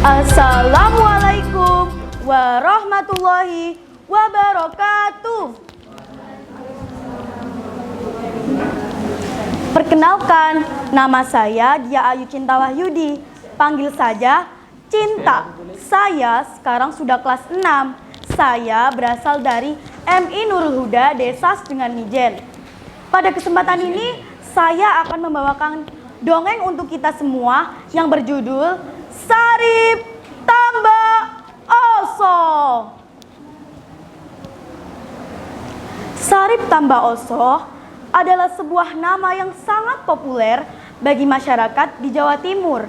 Assalamualaikum warahmatullahi wabarakatuh. Perkenalkan, nama saya Dia Ayu Cinta Wahyudi. Panggil saja Cinta. Saya sekarang sudah kelas 6. Saya berasal dari MI Nurul Huda Desa Sedengan Mijen. Pada kesempatan ini, saya akan membawakan dongeng untuk kita semua yang berjudul Sarip Tambak Oso. Sarip Tambak Oso adalah sebuah nama yang sangat populer bagi masyarakat di Jawa Timur.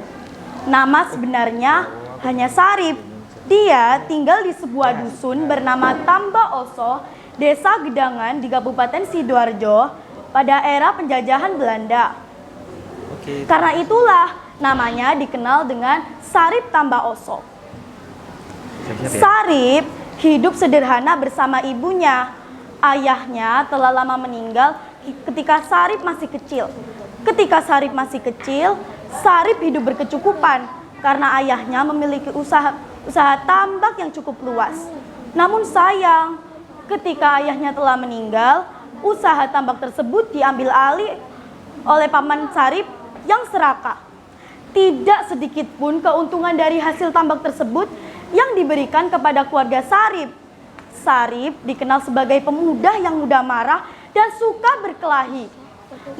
Nama sebenarnya hanya Sarip. Dia tinggal di sebuah dusun bernama Tambak Oso, Desa Gedangan di Kabupaten Sidoarjo pada era penjajahan Belanda. Karena itulah namanya dikenal dengan Sarip Tambak Oso. Sarip hidup sederhana bersama ibunya. Ayahnya telah lama meninggal ketika Sarip masih kecil. Ketika Sarip masih kecil, Sarip hidup berkecukupan karena ayahnya memiliki usaha tambak yang cukup luas. Namun sayang, ketika ayahnya telah meninggal, usaha tambak tersebut diambil alih oleh paman Sarip yang serakah. Tidak sedikit pun keuntungan dari hasil tambak tersebut yang diberikan kepada keluarga Sarip. Sarip dikenal sebagai pemuda yang mudah marah dan suka berkelahi.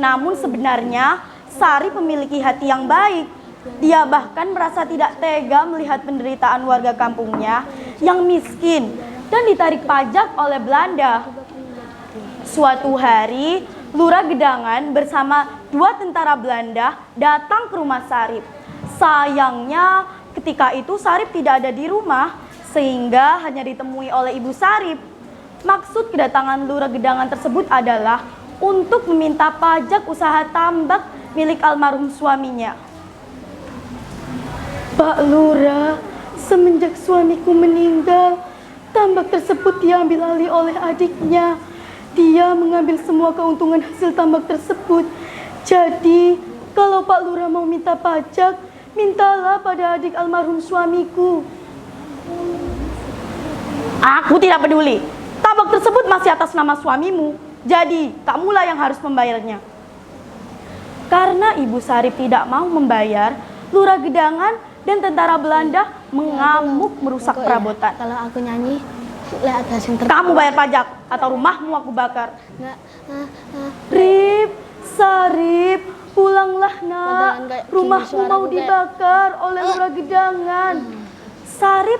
Namun sebenarnya Sarip memiliki hati yang baik. Dia bahkan merasa tidak tega melihat penderitaan warga kampungnya yang miskin dan ditarik pajak oleh Belanda. Suatu hari, Lurah Gedangan bersama 2 tentara Belanda datang ke rumah Sarip. Sayangnya, ketika itu Sarip tidak ada di rumah, sehingga hanya ditemui oleh ibu Sarip. Maksud kedatangan Lurah Gedangan tersebut adalah untuk meminta pajak usaha tambak milik almarhum suaminya. Pak Lurah, semenjak suamiku meninggal, tambak tersebut diambil alih oleh adiknya. Dia mengambil semua keuntungan hasil tambak tersebut. Jadi, kalau Pak Lurah mau minta pajak, mintalah pada adik almarhum suamiku. Aku tidak peduli. Tambak tersebut masih atas nama suamimu. Jadi, kamulah yang harus membayarnya. Karena ibu Sarip tidak mau membayar, Lurah Gedangan dan tentara Belanda mengamuk merusak perabotan. Kalau aku nyanyi, lihat hasil Kamu bayar pajak atau rumahmu aku bakar. Rip, Sarip, pulanglah nak. Rumahmu mau dibakar oleh Lurah Gedangan. Sarip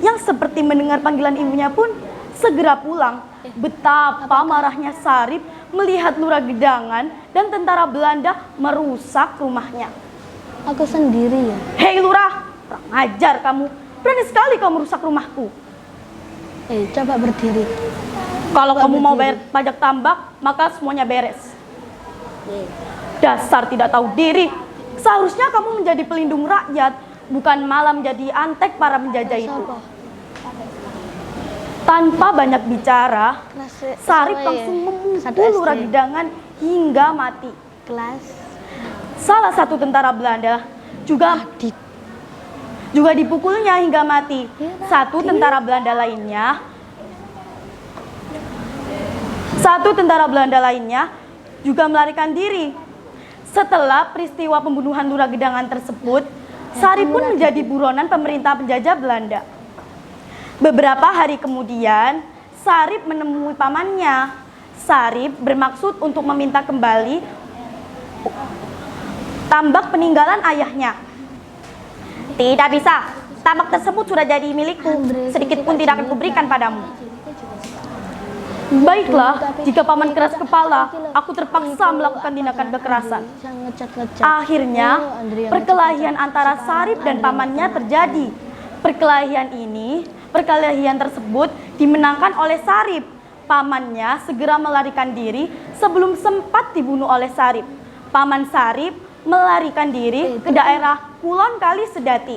yang seperti mendengar panggilan ibunya pun segera pulang. Betapa marahnya Sarip melihat Lurah Gedangan dan tentara Belanda merusak rumahnya. Aku sendiri ya. Hei Lurah, kurang ajar kamu. Berani sekali kamu merusak rumahku. Coba berdiri. Kalau kamu mau bayar pajak tambak, maka semuanya beres. Dasar tidak tahu diri. Seharusnya kamu menjadi pelindung rakyat, bukan malah menjadi antek para penjajah itu. Tanpa banyak bicara, Sarip langsung memukul Lurah Gedangan hingga mati. Salah satu tentara Belanda juga dipukulnya hingga mati. Satu tentara Belanda lainnya juga melarikan diri. Setelah peristiwa pembunuhan Lurah Gedangan tersebut, Sarip pun menjadi buronan pemerintah penjajah Belanda. Beberapa hari kemudian, Sarip menemui pamannya. Sarip bermaksud untuk meminta kembali tambak peninggalan ayahnya. Tidak bisa, tambak tersebut sudah jadi milikku. Sedikit pun tidak akan kuberikan padamu. Baiklah, jika paman keras kepala, aku terpaksa melakukan tindakan kekerasan. Akhirnya, perkelahian antara Sarip dan pamannya terjadi. Perkelahian tersebut dimenangkan oleh Sarip. Pamannya segera melarikan diri sebelum sempat dibunuh oleh Sarip. Paman Sarip melarikan diri ke daerah Kulon Kali Sedati.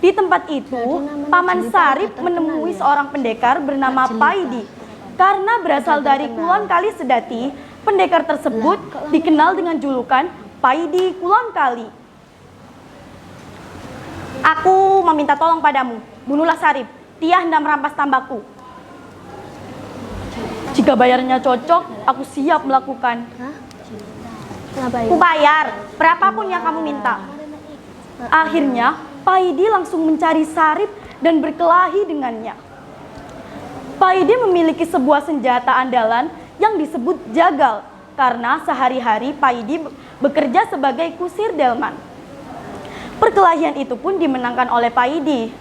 Di tempat itu, paman Sarip menemui seorang pendekar bernama Paidi. Karena berasal dari Kulon Kali Sedati, pendekar tersebut dikenal dengan julukan Paidi Kulon Kali. Aku meminta tolong padamu, bunuhlah Sarip. Dia hendak merampas tambakku. Jika bayarnya cocok, aku siap melakukan. Hah? Kenapa Aku ini? bayar, berapapun yang kamu minta. Akhirnya, Paidi langsung mencari Sarip dan berkelahi dengannya. Paidi memiliki sebuah senjata andalan yang disebut jagal, karena sehari-hari Paidi bekerja sebagai kusir delman. Perkelahian itu pun dimenangkan oleh Paidi.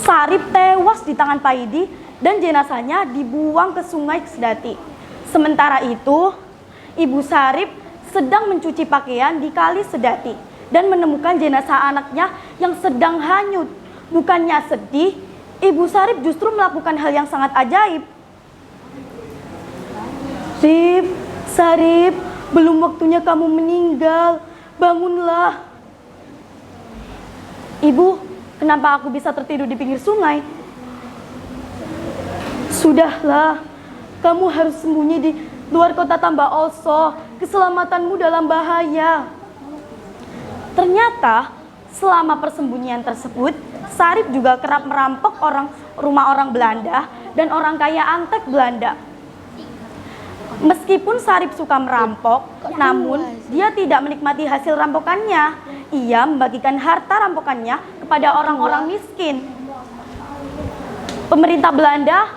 Sarip tewas di tangan Paidi dan jenazahnya dibuang ke sungai Sedati. Sementara itu, Ibu Sarip sedang mencuci pakaian di kali Sedati dan menemukan jenazah anaknya yang sedang hanyut. Bukannya sedih, Ibu Sarip justru melakukan hal yang sangat ajaib. Sarip, belum waktunya kamu meninggal. Bangunlah. Ibu, kenapa aku bisa tertidur di pinggir sungai? Sudahlah, kamu harus sembunyi di luar kota Tamba Oso. Keselamatanmu dalam bahaya. Ternyata, selama persembunyian tersebut, Sarip juga kerap merampok rumah orang Belanda dan orang kaya antek Belanda. Meskipun Sarip suka merampok, namun dia tidak menikmati hasil rampokannya. Ia membagikan harta rampokannya kepada orang-orang miskin. Pemerintah Belanda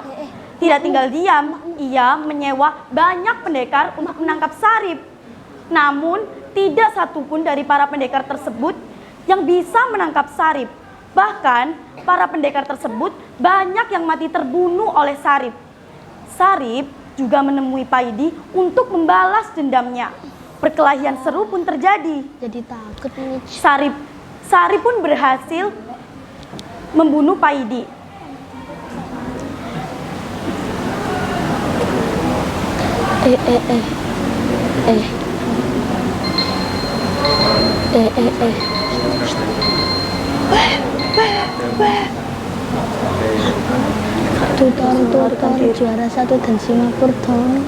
tidak tinggal diam. Ia menyewa banyak pendekar untuk menangkap Sarip. Namun, tidak satupun dari para pendekar tersebut yang bisa menangkap Sarip. Bahkan, para pendekar tersebut banyak yang mati terbunuh oleh Sarip. Sarip juga menemui Paidi untuk membalas dendamnya. Perkelahian seru pun terjadi. Jadi takut nih. Sarip pun berhasil membunuh Paidi. Tutor juara 1 dan Singapura dong.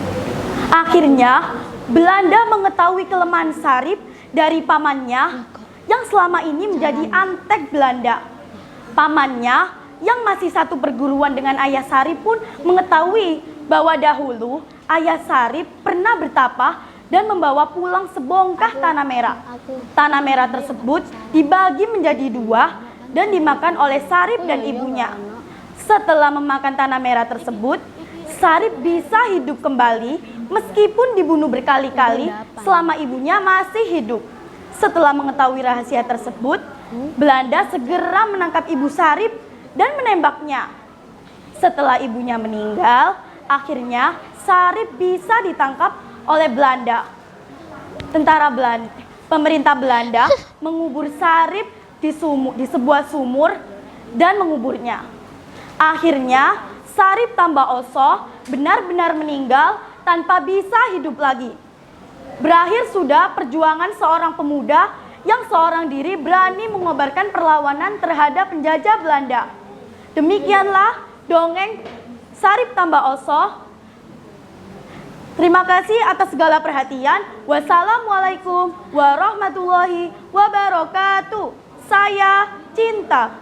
Akhirnya, Belanda mengetahui kelemahan Sarip dari pamannya yang selama ini menjadi antek Belanda. Pamannya yang masih satu perguruan dengan ayah Sarip pun mengetahui bahwa dahulu ayah Sarip pernah bertapa dan membawa pulang sebongkah tanah merah. Tanah merah tersebut dibagi menjadi 2 dan dimakan oleh Sarip dan ibunya. Setelah memakan tanah merah tersebut, Sarip bisa hidup kembali meskipun dibunuh berkali-kali selama ibunya masih hidup. Setelah mengetahui rahasia tersebut, Belanda segera menangkap ibu Sarip dan menembaknya. Setelah ibunya meninggal, akhirnya Sarip bisa ditangkap oleh Belanda. Pemerintah Belanda mengubur Sarip di sebuah sumur dan menguburnya. Akhirnya, Sarip Tamba Oso benar-benar meninggal tanpa bisa hidup lagi. Berakhir sudah perjuangan seorang pemuda yang seorang diri berani mengobarkan perlawanan terhadap penjajah Belanda. Demikianlah dongeng Sarip Tamba Oso. Terima kasih atas segala perhatian. Wassalamualaikum warahmatullahi wabarakatuh. Saya Cinta.